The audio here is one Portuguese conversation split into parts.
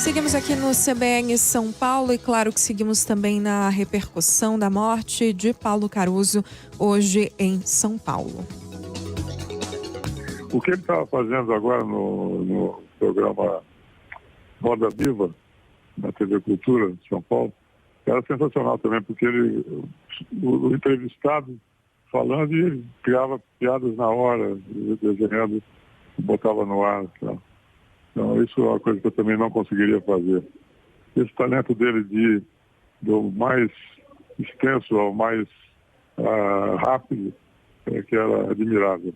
Seguimos aqui no CBN São Paulo e claro que seguimos também na repercussão da morte de Paulo Caruso hoje em São Paulo. O que ele estava fazendo agora no programa Roda Viva, na TV Cultura de São Paulo, era sensacional também, porque o entrevistado falando e ele criava piadas na hora, desenhando, botava no ar. Tá? Então, isso é uma coisa que eu também não conseguiria fazer. Esse talento dele do mais extenso ao mais rápido, que era admirável.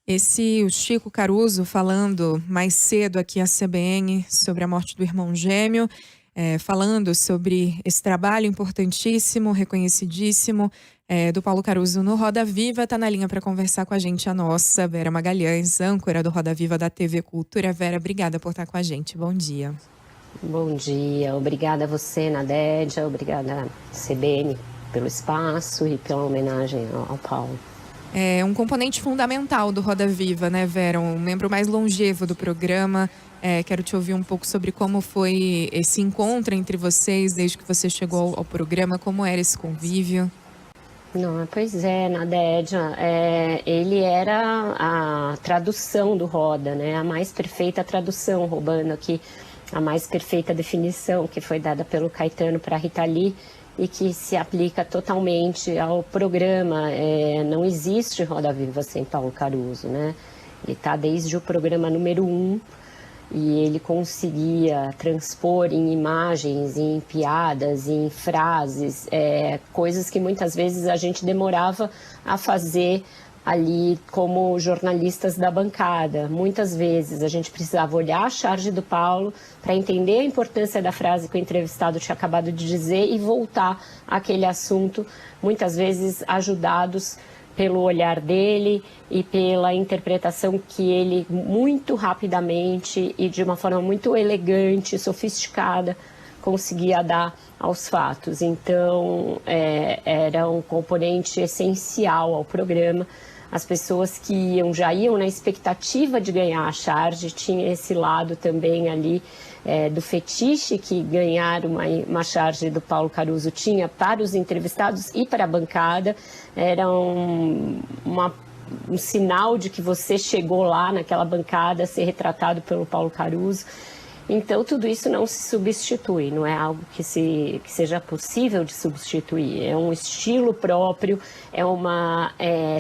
O Chico Caruso falando mais cedo aqui à CBN sobre a morte do irmão gêmeo, falando sobre esse trabalho importantíssimo, reconhecidíssimo, do Paulo Caruso no Roda Viva. Está na linha para conversar com a gente a nossa Vera Magalhães, âncora do Roda Viva da TV Cultura. Vera, obrigada por estar com a gente. Bom dia. Bom dia. Obrigada a você, Nadédia. Obrigada, CBN, pelo espaço e pela homenagem ao Paulo. É um componente fundamental do Roda Viva, né, Vera? Um membro mais longevo do programa. Quero te ouvir um pouco sobre como foi esse encontro entre vocês desde que você chegou ao programa, como era esse convívio. Não, pois é, Nadédia, ele era a tradução do Roda, né? A mais perfeita tradução, roubando aqui a mais perfeita definição que foi dada pelo Caetano para a Rita Lee e que se aplica totalmente ao programa. Não existe Roda Viva sem Paulo Caruso, né? Ele está desde o programa número 1 e ele conseguia transpor em imagens, em piadas, em frases, coisas que muitas vezes a gente demorava a fazer ali como jornalistas da bancada. Muitas vezes a gente precisava olhar a charge do Paulo para entender a importância da frase que o entrevistado tinha acabado de dizer e voltar àquele assunto, muitas vezes ajudados pelo olhar dele e pela interpretação que ele muito rapidamente e de uma forma muito elegante, sofisticada, conseguia dar aos fatos. Então, era um componente essencial ao programa. As pessoas que já iam na expectativa de ganhar a charge, tinha esse lado também ali do fetiche que ganhar uma charge do Paulo Caruso tinha para os entrevistados e para a bancada. Era um sinal de que você chegou lá naquela bancada a ser retratado pelo Paulo Caruso. Então, tudo isso não se substitui, não é algo que seja possível de substituir. É um estilo próprio, é uma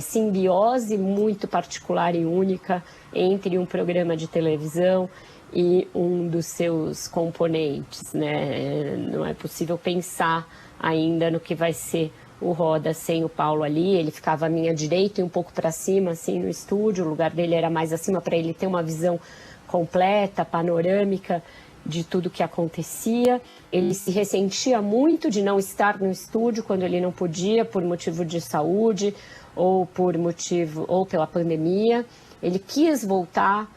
simbiose muito particular e única entre um programa de televisão e um dos seus componentes, né? Não é possível pensar ainda no que vai ser o Roda sem o Paulo ali. Ele ficava à minha direita e um pouco para cima, assim, no estúdio. O lugar dele era mais acima para ele ter uma visão completa, panorâmica de tudo que acontecia. Ele se ressentia muito de não estar no estúdio quando ele não podia, por motivo de saúde ou pela pandemia. Ele quis voltar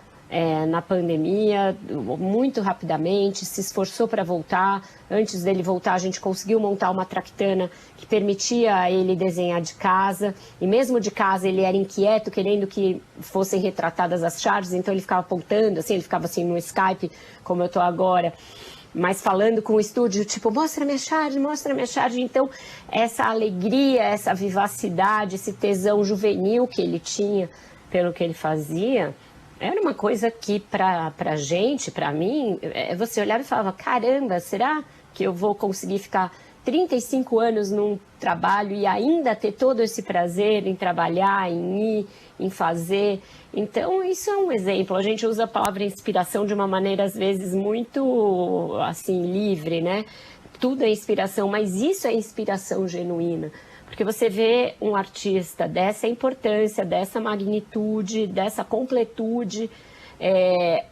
na pandemia muito rapidamente, se esforçou para voltar. Antes dele voltar, a gente conseguiu montar uma traquitana que permitia a ele desenhar de casa, e mesmo de casa ele era inquieto, querendo que fossem retratadas as charges, então ele ficava apontando, assim, ele ficava assim no Skype, como eu estou agora, mas falando com o estúdio, tipo, mostra minha charge, mostra minha charge. Então, essa alegria, essa vivacidade, esse tesão juvenil que ele tinha pelo que ele fazia, era uma coisa que, pra gente, pra mim, você olhava e falava, caramba, será que eu vou conseguir ficar 35 anos num trabalho e ainda ter todo esse prazer em trabalhar, em ir, em fazer? Então, isso é um exemplo. A gente usa a palavra inspiração de uma maneira, às vezes, muito, assim, livre, né? Tudo é inspiração, mas isso é inspiração genuína. Porque você vê um artista dessa importância, dessa magnitude, dessa completude,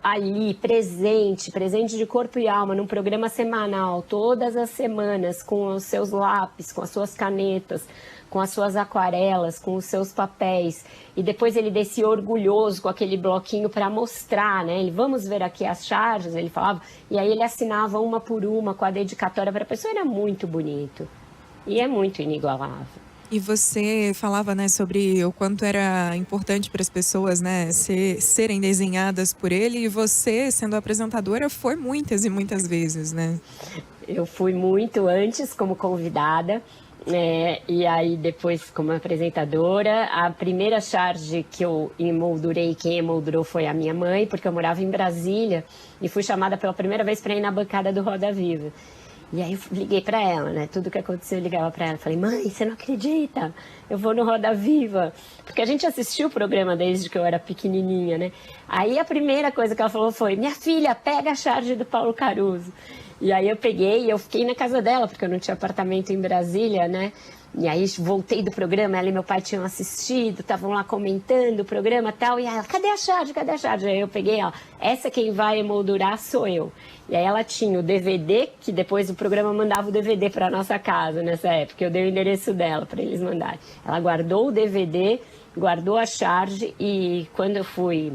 ali, presente de corpo e alma, num programa semanal, todas as semanas, com os seus lápis, com as suas canetas, com as suas aquarelas, com os seus papéis. E depois ele descia orgulhoso com aquele bloquinho para mostrar, né? Ele, vamos ver aqui as charges, ele falava, e aí ele assinava uma por uma com a dedicatória para a pessoa. Era muito bonito. E é muito inigualável. E você falava, né, sobre o quanto era importante para as pessoas, né, serem desenhadas por ele, e você, sendo apresentadora, foi muitas e muitas vezes, né? Eu fui muito antes como convidada, e aí depois como apresentadora. A primeira charge que eu emoldurei, quem emoldurou foi a minha mãe, porque eu morava em Brasília e fui chamada pela primeira vez para ir na bancada do Roda Viva. E aí eu liguei para ela, né? Tudo que aconteceu eu ligava para ela. Falei, mãe, você não acredita? Eu vou no Roda Viva. Porque a gente assistiu o programa desde que eu era pequenininha, né? Aí a primeira coisa que ela falou foi, minha filha, pega a charge do Paulo Caruso. E aí eu peguei e eu fiquei na casa dela, porque eu não tinha apartamento em Brasília, né? E aí voltei do programa, ela e meu pai tinham assistido, estavam lá comentando o programa e tal. E ela, cadê a charge? Cadê a charge? Aí eu peguei, ó, essa quem vai emoldurar sou eu. E aí ela tinha o DVD, que depois o programa mandava o DVD para nossa casa nessa época. Eu dei o endereço dela para eles mandarem. Ela guardou o DVD, guardou a charge e quando eu fui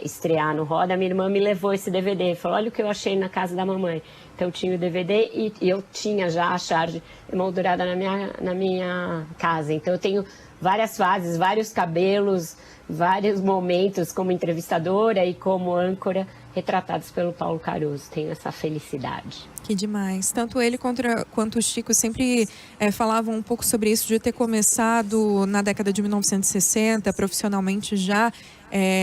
estrear no Roda, minha irmã me levou esse DVD. Falou, olha o que eu achei na casa da mamãe. Então eu tinha o DVD e eu tinha já a charge emoldurada na minha casa. Então eu tenho várias fases, vários cabelos, vários momentos como entrevistadora e como âncora retratados pelo Paulo Caruso. Tenho essa felicidade. Que demais. Tanto ele quanto o Chico sempre falavam um pouco sobre isso, de ter começado na década de 1960, profissionalmente já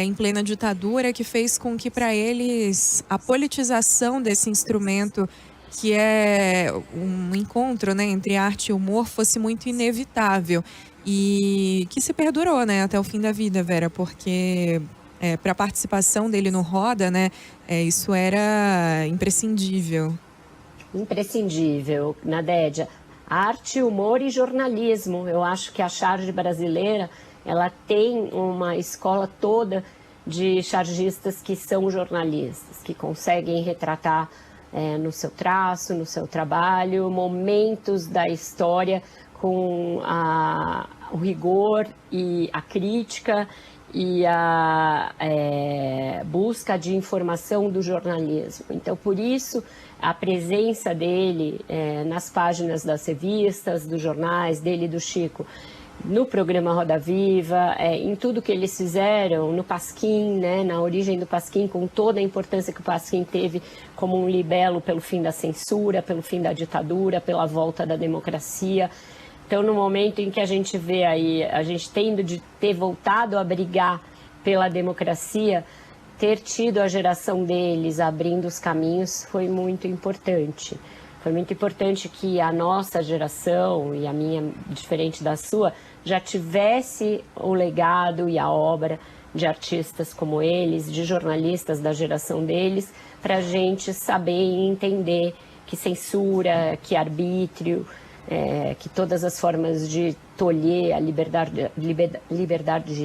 em plena ditadura, que fez com que para eles a politização desse instrumento, que é um encontro, né, entre arte e humor, fosse muito inevitável. E que se perdurou, né, até o fim da vida, Vera, porque para a participação dele no Roda, né, isso era imprescindível. Imprescindível, Nadédia. Arte, humor e jornalismo. Eu acho que a charge brasileira, ela tem uma escola toda de chargistas que são jornalistas, que conseguem retratar no seu traço, no seu trabalho, momentos da história com o rigor e a crítica e a busca de informação do jornalismo. Então, por isso, a presença dele nas páginas das revistas, dos jornais, dele e do Chico, no programa Roda Viva, em tudo que eles fizeram, no Pasquim, né, na origem do Pasquim, com toda a importância que o Pasquim teve como um libelo pelo fim da censura, pelo fim da ditadura, pela volta da democracia. Então, no momento em que a gente vê aí, a gente tendo de ter voltado a brigar pela democracia, ter tido a geração deles abrindo os caminhos foi muito importante. Foi muito importante que a nossa geração, e a minha, diferente da sua, já tivesse o legado e a obra de artistas como eles, de jornalistas da geração deles, para a gente saber e entender que censura, que arbítrio, que todas as formas de tolher a liberdade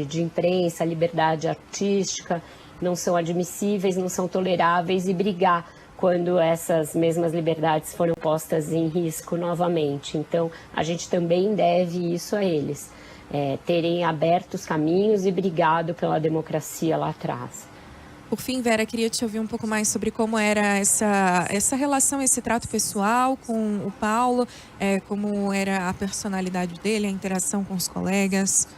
de imprensa, a liberdade artística, não são admissíveis, não são toleráveis, e brigar quando essas mesmas liberdades foram postas em risco novamente. Então, a gente também deve isso a eles, terem aberto os caminhos e brigado pela democracia lá atrás. Por fim, Vera, queria te ouvir um pouco mais sobre como era essa relação, esse trato pessoal com o Paulo, como era a personalidade dele, a interação com os colegas.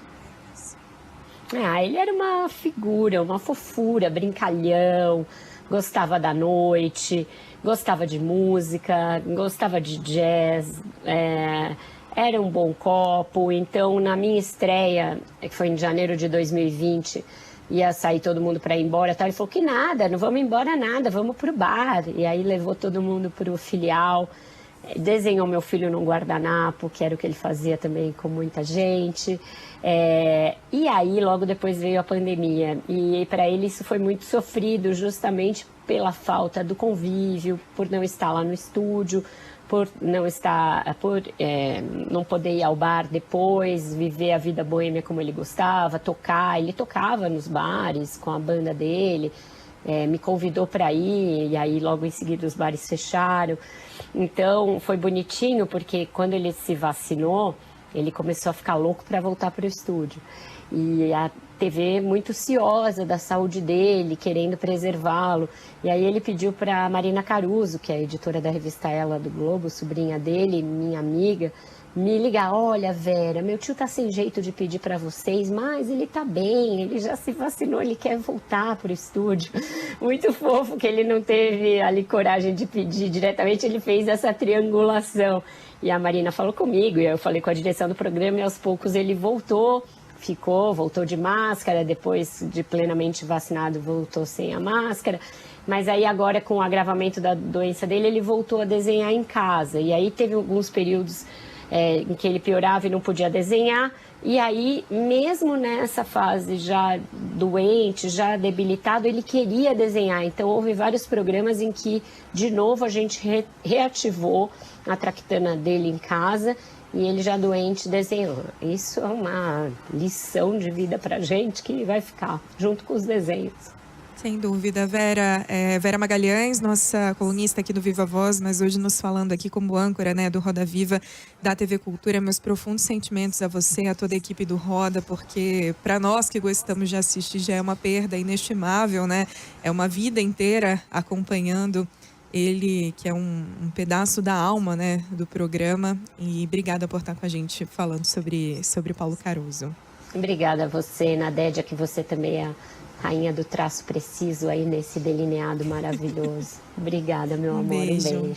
Ele era uma figura, uma fofura, brincalhão, gostava da noite, gostava de música, gostava de jazz, era um bom copo. Então, na minha estreia, que foi em janeiro de 2020, ia sair todo mundo para ir embora, ele falou que nada, não vamos embora nada, vamos pro bar. E aí levou todo mundo pro filial, desenhou meu filho num guardanapo, que era o que ele fazia também com muita gente. E aí logo depois veio a pandemia, e para ele isso foi muito sofrido, justamente pela falta do convívio, por não estar lá no estúdio, por não poder ir ao bar depois, viver a vida boêmia como ele gostava, tocar. Ele tocava nos bares com a banda dele, me convidou para ir, e aí logo em seguida os bares fecharam. Então foi bonitinho, porque quando ele se vacinou, ele começou a ficar louco para voltar para o estúdio. E a TV muito ciosa da saúde dele, querendo preservá-lo. E aí ele pediu para Marina Caruso, que é a editora da revista Ela do Globo, sobrinha dele, minha amiga, me ligar, olha, Vera, meu tio tá sem jeito de pedir para vocês, mas ele tá bem, ele já se vacinou, ele quer voltar pro estúdio. Muito fofo que ele não teve ali coragem de pedir diretamente, ele fez essa triangulação. E a Marina falou comigo, e eu falei com a direção do programa, e aos poucos ele voltou de máscara, depois de plenamente vacinado voltou sem a máscara, mas aí agora com o agravamento da doença dele, ele voltou a desenhar em casa, e aí teve alguns períodos em que ele piorava e não podia desenhar, e aí mesmo nessa fase já doente, já debilitado, ele queria desenhar, então houve vários programas em que de novo a gente reativou a traquitana dele em casa, e ele já doente desenhando. Isso é uma lição de vida pra gente que vai ficar junto com os desenhos. Sem dúvida, Vera. Vera Magalhães, nossa colunista aqui do Viva Voz, mas hoje nos falando aqui como âncora, né, do Roda Viva da TV Cultura. Meus profundos sentimentos a você, a toda a equipe do Roda, porque para nós que gostamos de assistir já é uma perda inestimável, né? É uma vida inteira acompanhando ele, que é um pedaço da alma, né, do programa. E obrigada por estar com a gente falando sobre Paulo Caruso. Obrigada a você, Nadédia, que você também é a rainha do traço preciso aí nesse delineado maravilhoso. Obrigada, meu amor. Um beijo.